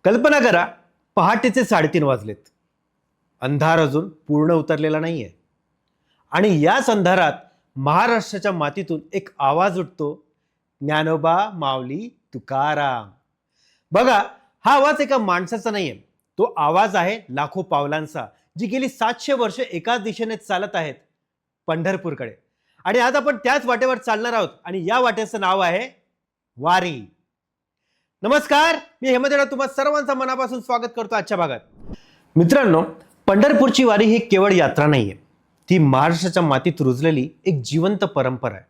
कल्पना करा, पहाटेचे 3:30 वाजलेत. अंधार अजून पूर्ण उतरलेला नाहीये आणि याच अंधारात महाराष्ट्राच्या मातीतून एक आवाज उठतो, ज्ञानोबा माऊली तुकाराम. बघा, हा आवाज एका माणसाचा नाहीये. तो आवाज आहे लाखो पावलांचा, जी गेली 700 वर्ष एकाच दिशेने चालत आहेत, पंढरपूरकडे. आणि आज आपण त्याच वाटेवर चालणार आहोत आणि या वाटेचं नाव आहे वारी. नमस्कार, मी हेमंत, तुम्हा सर्वांचं मनापासून स्वागत करतो आजच्या भागात. मित्रांनो, पंढरपूरची वारी ही केवळ यात्रा नाहीये, ती महाराष्ट्राच्या मातीत रुजलेली एक जिवंत परंपरा आहे.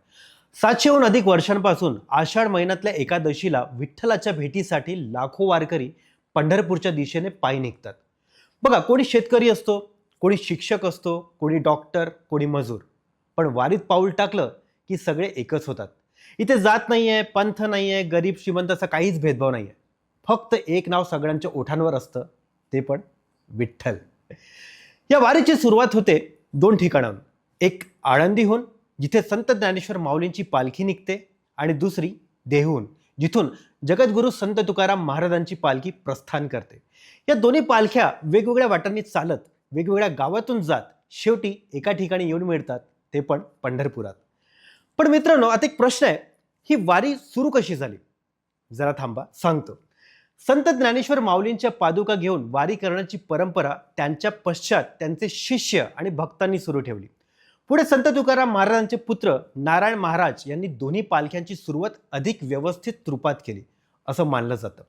700हून अधिक वर्षांपासून आषाढ महिन्यातल्या एकादशीला विठ्ठलाच्या भेटीसाठी लाखो वारकरी पंढरपूरच्या दिशेने पायी निघतात. बघा, कोणी शेतकरी असतो, कोणी शिक्षक असतो, कोणी डॉक्टर, कोणी मजूर, पण वारीत पाऊल टाकलं की सगळे एकच होतात. इथे जात नाहीये, पंथ नाहीये, गरीब श्रीमंत असा काहीच भेदभाव नाहीये. फक्त एक नाव सगळ्यांच्या ओठांवर असतं, ते पण विठ्ठल. या वारीची सुरुवात होते 2 ठिकाणाहून. एक आळंदीहून, जिथे संत ज्ञानेश्वर माऊलींची पालखी निघते, आणि दुसरी देहूहून, जिथून जगद्गुरू संत तुकाराम महाराजांची पालखी प्रस्थान करते. या दोन्ही पालख्या वेगवेगळ्या वाटांनी चालत, वेगवेगळ्या गावातून जात, शेवटी एका ठिकाणी येऊन मिळतात, ते पण पंढरपुरात. पण मित्रांनो, आता एक प्रश्न आहे, ही वारी सुरू कशी झाली? जरा थांबा, सांगतो. संत ज्ञानेश्वर माऊलींच्या पादुका घेऊन वारी करण्याची परंपरा त्यांच्या पश्चात त्यांचे शिष्य आणि भक्तांनी सुरू ठेवली. पुढे संत तुकाराम महाराजांचे पुत्र नारायण महाराज यांनी दोन्ही पालख्यांची सुरुवात अधिक व्यवस्थित रूपात केली, असं मानलं जातं.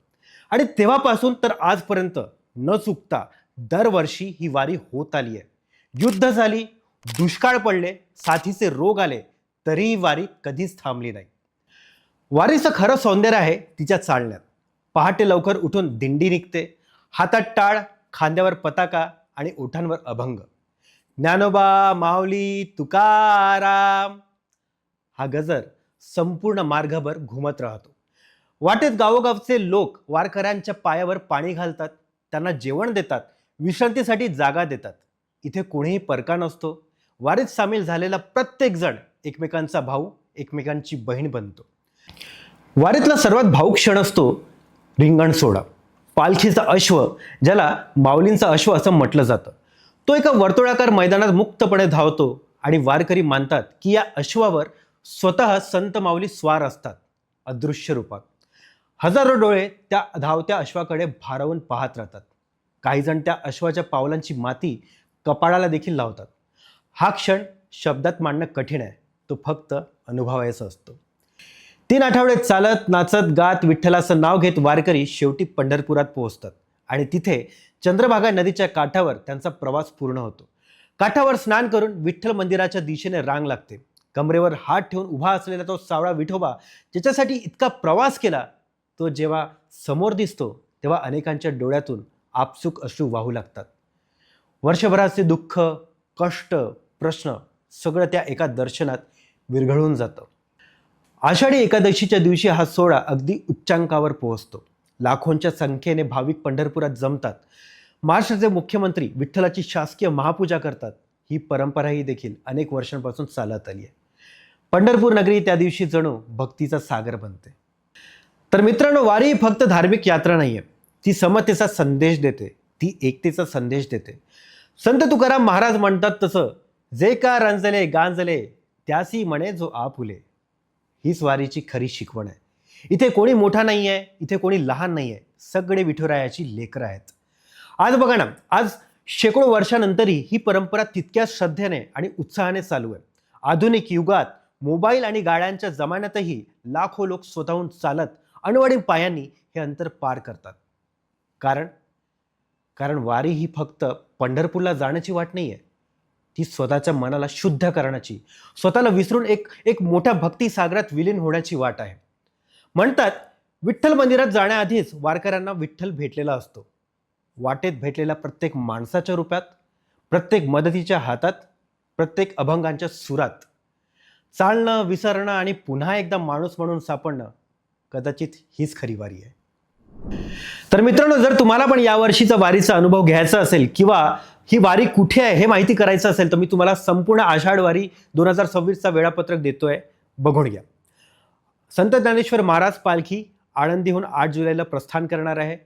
आणि तेव्हापासून तर आजपर्यंत न चुकता दरवर्षी ही वारी होत आली आहे. युद्ध झाली, दुष्काळ पडले, साथीचे रोग आले, तरीही वारी कधीच थांबली नाही. वारीचं खरं सौंदर्य आहे तिच्या चालण्यात. पहाटे लवकर उठून दिंडी निघते, हातात टाळ, खांद्यावर पताका आणि ओठांवर अभंग. ज्ञानोबा माऊली तुकाराम हा गजर संपूर्ण मार्गभर घुमत राहतो. वाटेत गावोगावचे लोक वारकऱ्यांच्या पायावर पाणी घालतात, त्यांना जेवण देतात, विश्रांतीसाठी जागा देतात. इथे कोणीही परका नसतो. वारीत सामील झालेला प्रत्येक जण एकमेकांचा भाऊ, एकमेकांची बहीण बनतो. वारीतला सर्वात भावूक क्षण असतो रिंगण सोहळा. पालखीचा अश्व, ज्याला माऊलींचा अश्व असं म्हटलं जातं, तो एका वर्तुळाकार मैदानात मुक्तपणे धावतो आणि वारकरी मानतात की या अश्वावर स्वतः संत माऊली स्वार असतात, अदृश्य रूपात. हजारो डोळे त्या धावत्या अश्वाकडे भारावून पाहत राहतात. काही जण त्या अश्वाच्या पावलांची माती कपाळाला देखील लावतात. हा क्षण शब्दात मांडणं कठीण आहे, तो फक्त अनुभवायचा असतो. 3 आठवडे चालत, नाचत, गात, विठ्ठलाचं नाव घेत वारकरी शेवटी पंढरपुरात पोहोचतात. आणि तिथे चंद्रभागा नदीच्या काठावर त्यांचा प्रवास पूर्ण होतो. काठावर स्नान करून विठ्ठल मंदिराच्या दिशेने रांग लागते. कमरेवर हात ठेवून उभा असलेला तो सावळा विठोबा, ज्याच्यासाठी इतका प्रवास केला, तो जेव्हा समोर दिसतो तेव्हा अनेकांच्या डोळ्यातून आपसूक अश्रू वाहू लागतात. वर्षभराचे दुःख, कष्ट, प्रश्न सगळं त्या एका दर्शनात विरघळून जातं. आषाढी एकादशीच्या दिवशी हा सोहळा अगदी उच्चांकावर पोहोचतो. लाखोंच्या संख्येने भाविक पंढरपुरात जमतात. महाराष्ट्राचे मुख्यमंत्री विठ्ठलाची शासकीय महापूजा करतात. ही परंपरा ही देखील अनेक वर्षांपासून चालत आली आहे. पंढरपूर नगरी त्या दिवशी जणू भक्तीचा सागर बनते. तर मित्रांनो, वारी ही फक्त धार्मिक यात्रा नाहीये, ती समतेचा संदेश देते, ती एकतेचा संदेश देते. संत तुकाराम महाराज म्हणतात तसं, जे का रंजले गांजले त्यासी म्हणे जो आपुले. हीच वारीची खरी शिकवण आहे. इथे कोणी मोठा नाही आहे, इथे कोणी लहान नाही आहे, सगळे विठुरायाची लेकरं आहेत. आज बघा ना, आज शेकडो वर्षानंतरही ही परंपरा तितक्याच श्रद्धेने आणि उत्साहाने चालू आहे. आधुनिक युगात मोबाईल आणि गाड्यांच्या जमान्यातही लाखो लोक स्वतःहून चालत, अनवडी पायांनी हे अंतर पार करतात. कारण वारी ही फक्त पंढरपूरला जाण्याची वाट नाही आहे, ती स्वतःच्या मनाला शुद्ध करण्याची, स्वतःला विसरून एक मोठ्या भक्तिसागरात विलीन होण्याची वाट आहे. म्हणतात, विठ्ठल मंदिरात जाण्याआधीच वारकऱ्यांना विठ्ठल भेटलेला असतो. वाटेत भेटलेल्या प्रत्येक माणसाच्या रूपात, प्रत्येक मदतीच्या हातात, प्रत्येक अभंगांच्या सुरात. चालणं, विसरणं आणि पुन्हा एकदा माणूस म्हणून सापडणं, कदाचित हीच खरी वारी आहे. तर मित्रांनो, जर तुम्हाला पण यावर्षीचा वारीचा अनुभव घ्यायचा असेल किंवा ही वारी कुठे आहे हे माहिती करायचं असेल, तर मी तुम्हाला संपूर्ण आषाढ वारी 2026चा वेळापत्रक देतोय, बघून घ्या. संत ज्ञानेश्वर महाराज पालखी आळंदीहून 8 जुलैला प्रस्थान करणार आहे.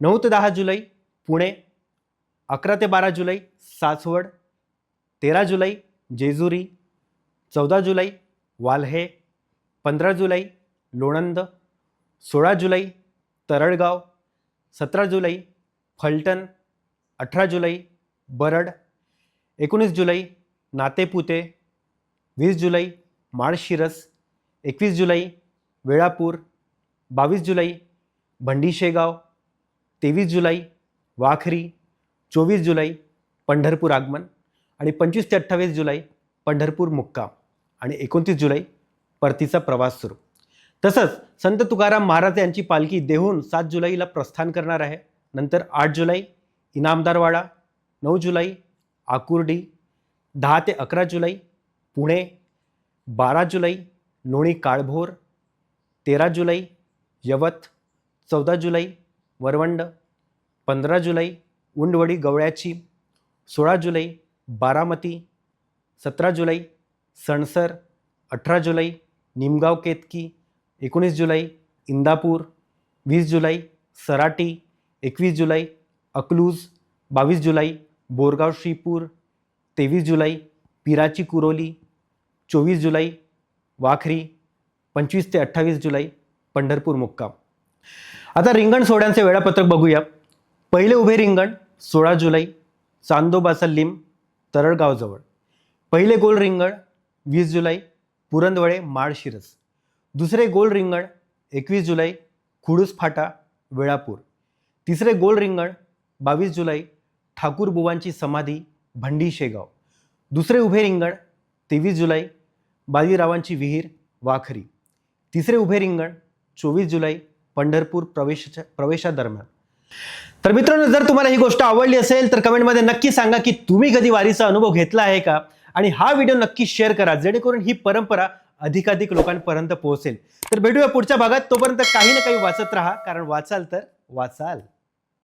9 ते 10 जुलै पुणे, 11 ते 12 जुलै सासवड, 13 जुलै जेजुरी, 14 जुलै वाल्हे, 15 जुलै लोणंद, 16 जुलै तरळगाव, 17 जुलै फलटण, 18 जुलै बरड, 19 जुलै नातेपुते, 20 जुलै माळशिरस, 21 जुलै वेळापूर, 22 जुलै भंडीशेगाव, 23 जुलै वाखरी, 24 जुलै पंढरपूर आगमन आणि 25 ते 28 जुलै पंढरपूर मुक्काम आणि 29 जुलै परतीचा प्रवास सुरू. तसंच संत तुकाराम महाराज यांची पालखी देहून 7 जुलैला प्रस्थान करणार आहे. नंतर 8 जुलै इनामदारवाडा, 9 जुलै आकुर्डी, 10 ते 11 जुलै पुणे, 12 जुलै लोणी काळभोर, 13 जुलै यवत, 14 जुलै वरवंड, 15 जुलै उंडवडी गवळ्याची, 16 जुलै बारामती, 17 जुलै सणसर, 18 जुलै निमगाव केतकी, 19 जुलै इंदापूर, 20 जुलै सराटी, 21 जुलै अकलूज, 22 जुलै बोरगाव श्रीपूर, 23 जुलै पिराची कुरोली, 24 जुलै वाखरी, 25 ते 28 जुलै पंढरपूर मुक्काम. आता रिंगण सोहळ्यांचे वेळापत्रक बघूया. पहिले उभे रिंगण 16 जुलै चांदोबाचा लिंब तरळगावजवळ. पहिले गोल रिंगण 20 जुलै पुरंदवळे माळशिरस. दुसरे गोल रिंगण 21 जुलै खुडूस फाटा वेळापूर. तिसरे गोल रिंगण 22 जुलै ठाकूरबुवांची समाधी भंडी शेगाव. दुसरे उभे रिंगण 23 जुलै बाजीरावांची विहीर वाखरी. तिसरे उभे रिंगण 24 जुलै पंढरपूर प्रवेशादरम्यान. तर मित्रांनो, जर तुम्हाला ही गोष्ट आवडली असेल तर कमेंटमध्ये नक्की सांगा की तुम्ही कधी वारीचा अनुभव घेतला आहे का, आणि हा व्हिडिओ नक्की शेअर करा जेणेकरून ही परंपरा अधिकाधिक लोकांपर्यंत पोहोचेल. तर भेटूया पुढच्या भागात. तोपर्यंत काही ना काही वाचत राहा, कारण वाचाल तर वाचाल.